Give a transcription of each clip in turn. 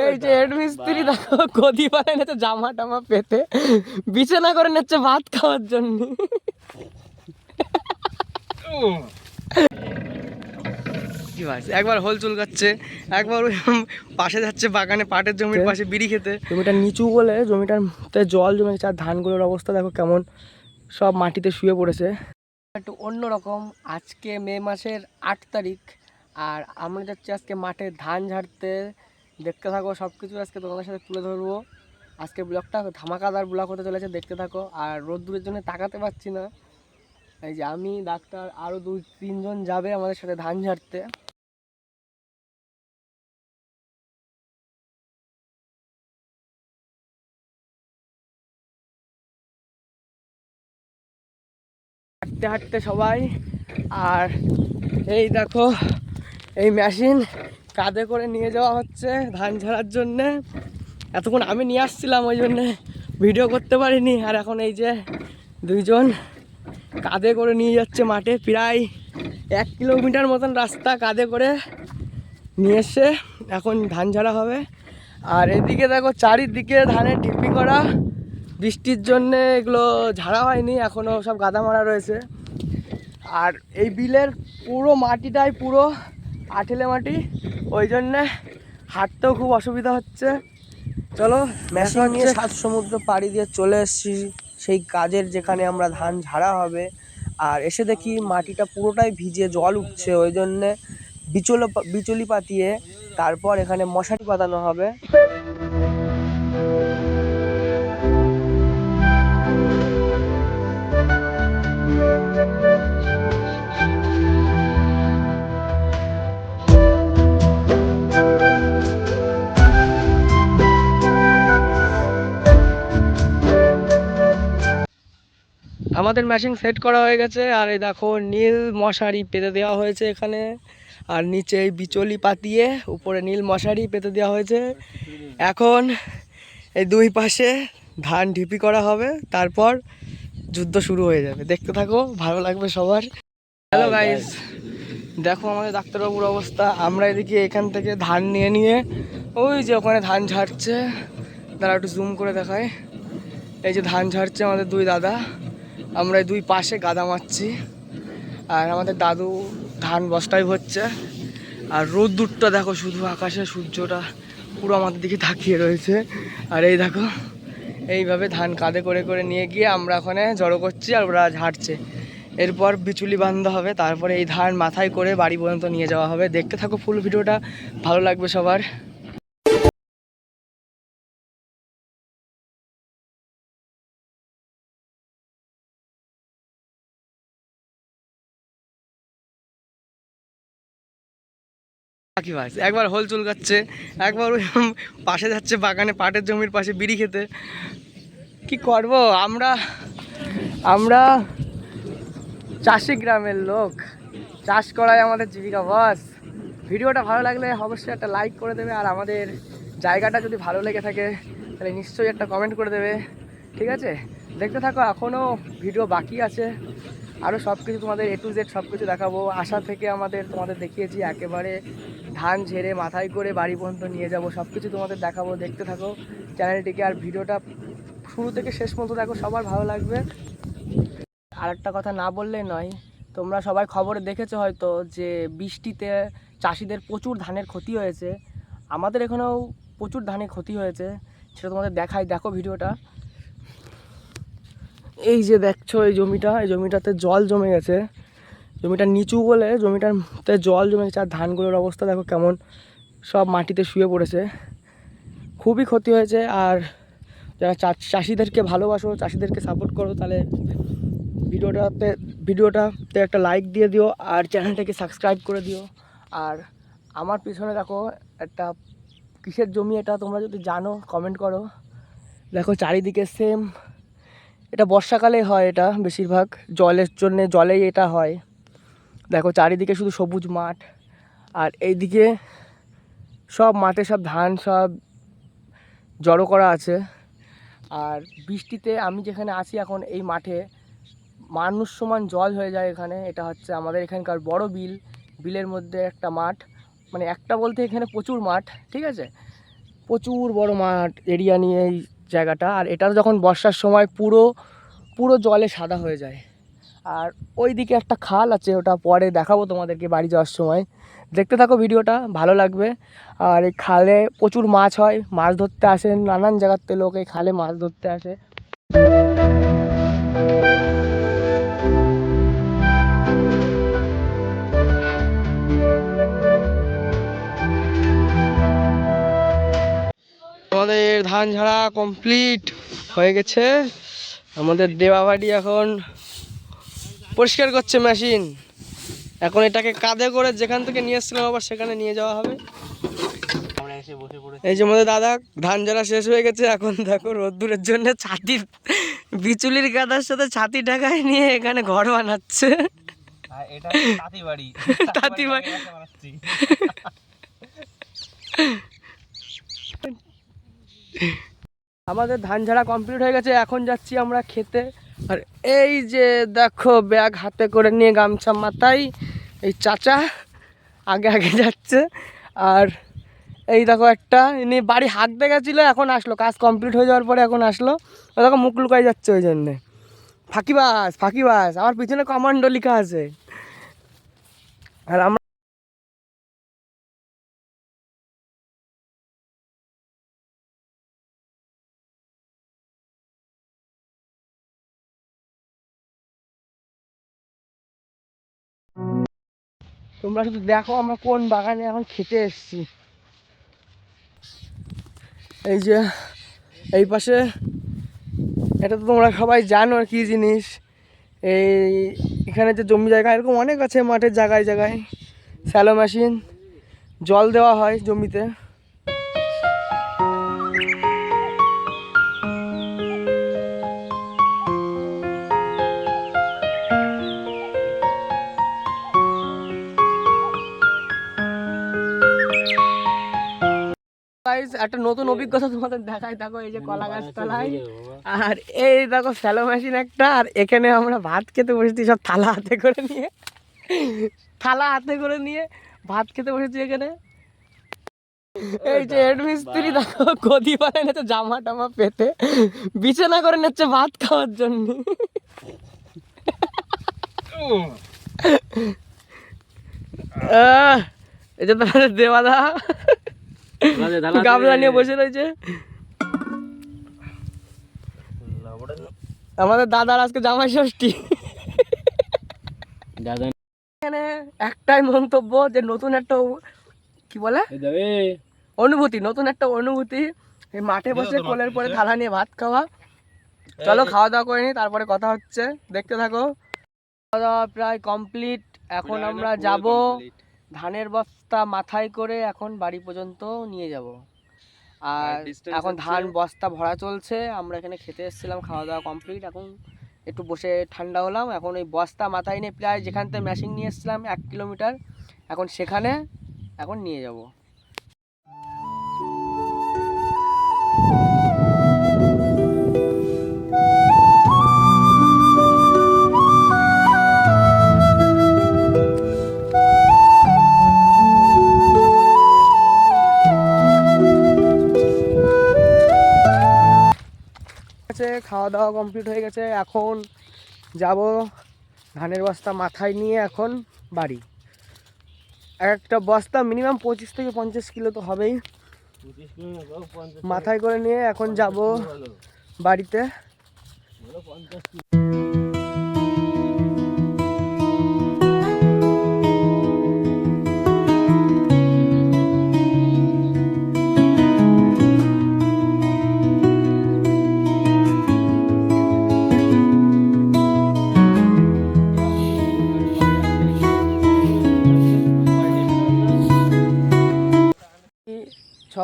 এই যে হেড মিস্ত্রি দেখো গদি বানায় নিচ্ছে জামা টামা পেতে বিছানা করে নিচ্ছে ভাত খাওয়ার জন্য। কি ভাই একবার হোল চুলকাচ্ছে, একবার ওই পাশে যাচ্ছে বাগানে পাটের জমির পাশে বিড়ি খেতে। জমিটা নিচু বলে জমিটাতে জল জমে গেছে, আর ধানগুলোর অবস্থা দেখো কেমন সব মাটিতে শুয়ে পড়েছে। একটু অন্যরকম, আজকে মে মাসের 8 তারিখ আর আমরা যাচ্ছি আজকে মাঠে ধান ঝাড়তে। দেখতে থাকো, সব কিছু আজকে তোমাদের সাথে তুলে ধরবো। আজকে ব্লগটা ধামাকাদার ব্লগ হতে চলেছে, দেখতে থাকো। আর রোদ্দুরের জন্য তাকাতে পারছি না। এই যে আমি, ডাক্তার, আরও 2-3 জন যাবে আমাদের সাথে ধান ঝাড়তে। হাঁটতে হাঁটতে সবাই। আর এই দেখো এই মেশিন কাঁধে করে নিয়ে যাওয়া হচ্ছে ধান ঝাড়ার জন্যে। এতক্ষণ আমি নিয়ে আসছিলাম, ওই জন্যে ভিডিও করতে পারিনি। আর এখন এই যে 2 জন কাঁধে করে নিয়ে যাচ্ছে মাঠে, প্রায় 1 কিলোমিটার মতন রাস্তা কাঁধে করে নিয়ে এসে এখন ধান ঝাড়া হবে। আর এদিকে দেখো চারিদিকে ধানের ঢিপি করা, বৃষ্টির জন্যে এগুলো ঝাড়া হয়নি, এখনও সব গাদা মারা রয়েছে। আর এই বিলের পুরো মাটিটাই পুরো আঠেলে মাটি, ওই জন্যে হাঁটতেও খুব অসুবিধা হচ্ছে। চলো মেশিন নিয়ে 7 সমুদ্র পাড়ি দিয়ে চলে এসেছি সেই কাজের যেখানে আমরা ধান ঝাড়া হবে। আর এসে দেখি মাটিটা পুরোটাই ভিজে জল উঠছে, ওই জন্যে বিচুলি পাতিয়ে তারপর এখানে মশারি পাতানো হবে। আমাদের মেশিন সেট করা হয়ে গেছে। আর এই দেখো নীল মশারি পেতে দেওয়া হয়েছে এখানে, আর নিচে এই বিচলি পাতিয়ে উপরে নীল মশারি পেতে দেওয়া হয়েছে। এখন এই 2 পাশে ধান ঢিপি করা হবে, তারপর যুদ্ধ শুরু হয়ে যাবে। দেখতে থাকো, ভালো লাগবে সবার। হ্যালো গাইস, দেখো আমাদের ডাক্তারবাবুর অবস্থা। আমরা এদিকে এখান থেকে ধান নিয়ে নিয়ে ওই যে ওখানে ধান ঝাড়ছে, তারা একটু জুম করে দেখায়। এই যে ধান ঝাড়ছে আমাদের 2 দাদা, আমরা 2 পাশে গাদা মারছি। আর আমাদের দাদু ধান বস্তায় ভরছে। আর রোদ্দুরটা দেখো, শুধু আকাশে সূর্যটা পুরো আমাদের দিকে তাকিয়ে রয়েছে। আর এই দেখো এইভাবে ধান কাঁধে করে করে নিয়ে গিয়ে আমরা ওখানে জড়ো করছি, আর ওরা ঝাড়ছে। এরপর বিচুলি বাঁধা হবে, তারপরে এই ধান মাথায় করে বাড়ি পর্যন্ত নিয়ে যাওয়া হবে। দেখতে থাকো ফুল ভিডিওটা, ভালো লাগবে সবার। কি ভাই একবার হোল চুলকাচ্ছে, একবার ওই পাশে যাচ্ছে বাগানে পাটের জমির পাশে বিড়ি খেতে। কি করব আমরা, আমরা চাষি গ্রামের লোক, চাষ করাই আমাদের জীবিকা। বস ভিডিওটা ভালো লাগলে অবশ্যই একটা লাইক করে দেবে, আর আমাদের জায়গাটা যদি ভালো লেগে থাকে তাহলে নিশ্চয়ই একটা কমেন্ট করে দেবে, ঠিক আছে? দেখতে থাকো, এখনও ভিডিও বাকি আছে, আরও সব কিছু তোমাদের A to Z সব কিছু দেখাবো। আশা থেকে তোমাদের দেখিয়েছি একেবারে ধান ঝেড়ে মাথায় করে বাড়ি পর্যন্ত নিয়ে যাব, সব কিছু তোমাদের দেখাবো। দেখতে থাকো চ্যানেলটিকে, আর ভিডিওটা শুরু থেকে শেষ পর্যন্ত দেখো, সবার ভালো লাগবে। আর একটা কথা না বললেই নয়, তোমরা সবাই খবরে দেখেছো হয়তো যে বৃষ্টিতে চাষিদের প্রচুর ধানের ক্ষতি হয়েছে। আমাদের এখানেও প্রচুর ধানের ক্ষতি হয়েছে, সেটা তোমাদের দেখাই, দেখো ভিডিওটা। এই যে দেখছো এই জমিটাতে জল জমে গেছে, জমিটা নিচু বলে জমিটাতে জল জমে গেছে। আর ধানগুলোর অবস্থা দেখো কেমন সব মাটিতে শুয়ে পড়েছে, খুবই ক্ষতি হয়েছে। আর যারা চাষিদেরকে ভালোবাসো, চাষিদেরকে সাপোর্ট করো, তাহলে ভিডিওটাতে একটা লাইক দিয়ে দিও, আর চ্যানেলটাকে সাবস্ক্রাইব করে দিও। আর আমার পিছনে দেখো একটা কিসের জমি, এটা তোমরা যদি জানো কমেন্ট করো। দেখো চারিদিকে সেম, এটা বর্ষাকালে হয়, এটা বেশিরভাগ জলের জন্যে জলেই এটা হয়। দেখো চারিদিকে শুধু সবুজ মাঠ, আর এইদিকে সব মাঠে সব ধান সব জড়ো করা আছে। আর বৃষ্টিতে আমি যেখানে আছি এখন এই মাঠে মানুষ সমান জল হয়ে যায় এখানে। এটা হচ্ছে আমাদের এখানকার বড় বিল, বিলের মধ্যে একটা মাঠ, মানে একটা বলতে এখানে প্রচুর মাঠ, ঠিক আছে? প্রচুর বড় মাঠ এরিয়া নিয়ে এই জায়গাটা। আর এটা যখন বর্ষার সময় পুরো পুরো জলে সাদা হয়ে যায়। আর ওই দিকে একটা খাল আছে, ওটা পরে দেখাবো তোমাদেরকে বাড়ি যাওয়ার সময়। দেখতে থাকো ভিডিওটা, ভালো লাগবে। আর এই খালে প্রচুর মাছ হয়, মাছ ধরতে আসে নানান জায়গার থেকে লোক এই খালে মাছ ধরতে আসে। আমাদের ধান ঝাড়া কমপ্লিট হয়ে গেছে। আমাদের দেবাবাড়ি এখন পরিষ্কার করছে মেশিন। এখন এটাকে কাঁধে করে যেখান থেকে নিয়ে এসেছিলাম আবার সেখানে নিয়ে যাওয়া হবে। এই যে আমাদের দাদা ধান ঝাড়া শেষ হয়ে গেছে, এখন দেখো রোদ্দুরের জন্য ছাতির বিচুলির গাদার সাথে ছাতি ঢাকায় নিয়ে এখানে ঘর বানাচ্ছে। তাঁতি বাড়ি আমাদের ধান ঝাড়া কমপ্লিট হয়ে গেছে, এখন যাচ্ছি আমরা খেতে। আর এই যে দেখো ব্যাগ হাতে করে নিয়ে গামছা মাথায় এই চাচা আগে আগে যাচ্ছে। আর এই দেখো একটা ইনি বাড়ি হাঁকতে গেছিলো, এখন আসলো, কাজ কমপ্লিট হয়ে যাওয়ার পরে এখন আসলো। ও দেখো মুখ লুকাই যাচ্ছে ওই জন্যে। ফাঁকিবাজ ফাঁকিবাজ, আমার পিছনে কমান্ডো লেখা আছে। আর আমরা তোমরা শুধু দেখো আমরা কোন বাগানে এখন খেতে এসেছি। এই যে এই পাশে, এটা তো তোমরা সবাই জানো কি জিনিস। এই এখানে যে জমি জায়গা এরকম অনেক আছে, মাঠের জায়গায় জায়গায় স্যালো মেশিন জল দেওয়া হয় জমিতে। একটা নতুন অভিজ্ঞতা তোমাদের দেখাই, দেখো এই যে কলা গাছ তলায়। আর এই দেখো স্যালো মেশিন একটা। আর এখানে আমরা ভাত খেতে বসেছি সব থালা হাতে করে নিয়ে, থালা হাতে করে নিয়ে ভাত খেতে বসেছি এখানে। এই যে হেড মিস্ত্রি দেখো গদি বানায় নিচ্ছে জামা টামা পেতে, বিছানা করে নিচ্ছে ভাত খাওয়ার জন্য। এই যে তোমাদের দেওয়াদা গামলা নিয়ে বসে রয়েছে। আমাদের দাদার আজকে জামাই ষষ্ঠী। এখানে একটাই মন্তব্য যে নতুন একটা কি বলে অনুভূতি, নতুন একটা অনুভূতি এই মাঠে বসে কোলের পরে থালা নিয়ে ভাত খাওয়া। চলো খাওয়া দাওয়া করে নি, তারপরে কথা হচ্ছে, দেখতে থাকো। খাওয়া দাওয়া প্রায় কমপ্লিট, এখন আমরা যাব ধানের বস্তা মাথায় করে এখন বাড়ি পর্যন্ত নিয়ে যাব। আর এখন ধান বস্তা ভরা চলছে, আমরা এখানে খেতে এসেছিলাম, খাওয়া দাওয়া কমপ্লিট, এখন একটু বসে ঠান্ডা হলাম। এখন ওই বস্তা মাথায় নিয়ে প্রায় যেখান থেকে মেশিন নিয়ে এসেছিলাম 1 কিলোমিটার, এখন সেখানে এখন নিয়ে যাব। খাওয়া দাওয়া কমপ্লিট হয়ে গেছে, এখন যাব ধানের বস্তা মাথায় নিয়ে এখন বাড়ি। একটা বস্তা মিনিমাম 25 থেকে 50 কিলো তো হবেই, মাথায় করে নিয়ে এখন যাব বাড়িতে।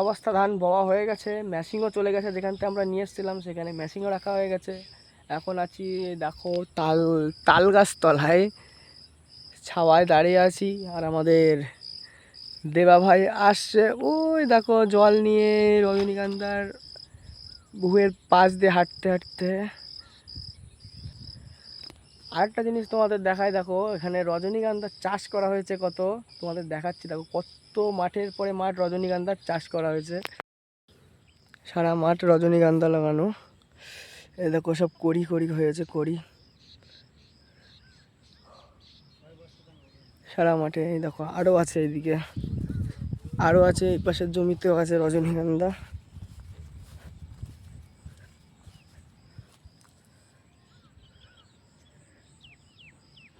বস্তা ধান বওয়া হয়ে গেছে, মেশিনও চলে গেছে, যেখান থেকে আমরা নিয়ে এসেছিলাম সেখানে মেশিনও রাখা হয়ে গেছে। এখন আছি দেখো তাল গাছ তলায় ছাওয়ায় দাঁড়িয়ে আছি। আর আমাদের দেবা ভাই আসছে, ওই দেখো জল নিয়ে রজনীগন্ধার বুয়ের পাশ দিয়ে হাঁটতে হাঁটতে। আরেকটা জিনিস তোমাদের দেখায়, দেখো এখানে রজনীগন্ধার চাষ করা হয়েছে কত, তোমাদের দেখাচ্ছি। দেখো কত মাঠের পরে মাঠ রজনীগন্ধার চাষ করা হয়েছে। সারা মাঠ রজনীগন্ধা লাগানো। এই দেখো সব কড়ি কড়ি হয়েছে, কড়ি সারা মাঠে। এই দেখো আরও আছে, এইদিকে আরও আছে, এই পাশের জমিতেও আছে রজনীগন্ধা।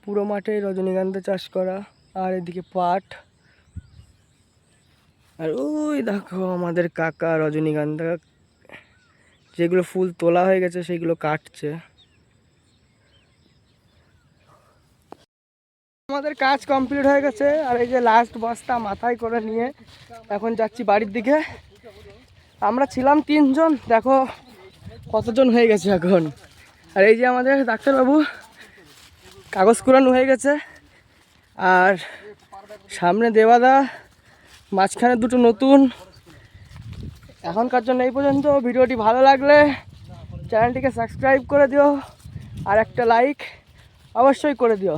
পুরো মাঠে রজনীগন্ধা চাষ করা। আর এদিকে পাট। আর ওই দেখো আমাদের কাকা রজনীগন্ধা যেগুলো ফুল তোলা হয়ে গেছে সেগুলো কাটছে। আমাদের কাজ কমপ্লিট হয়ে গেছে। আর এই যে লাস্ট বস্তা মাথায় করে নিয়ে এখন যাচ্ছি বাড়ির দিকে। আমরা ছিলাম 3 জন, দেখো কতজন হয়ে গেছে এখন। আর এই যে আমাদের ডাক্তারবাবু, কাগজ কুড়ানো হয়ে গেছে। আর সামনে দেওয়াদা, মাঝখানে দুটো নতুন। এখনকার জন্য এই পর্যন্ত। ভিডিওটি ভালো লাগলে চ্যানেলটিকে সাবস্ক্রাইব করে দিও, আর একটা লাইক অবশ্যই করে দিও।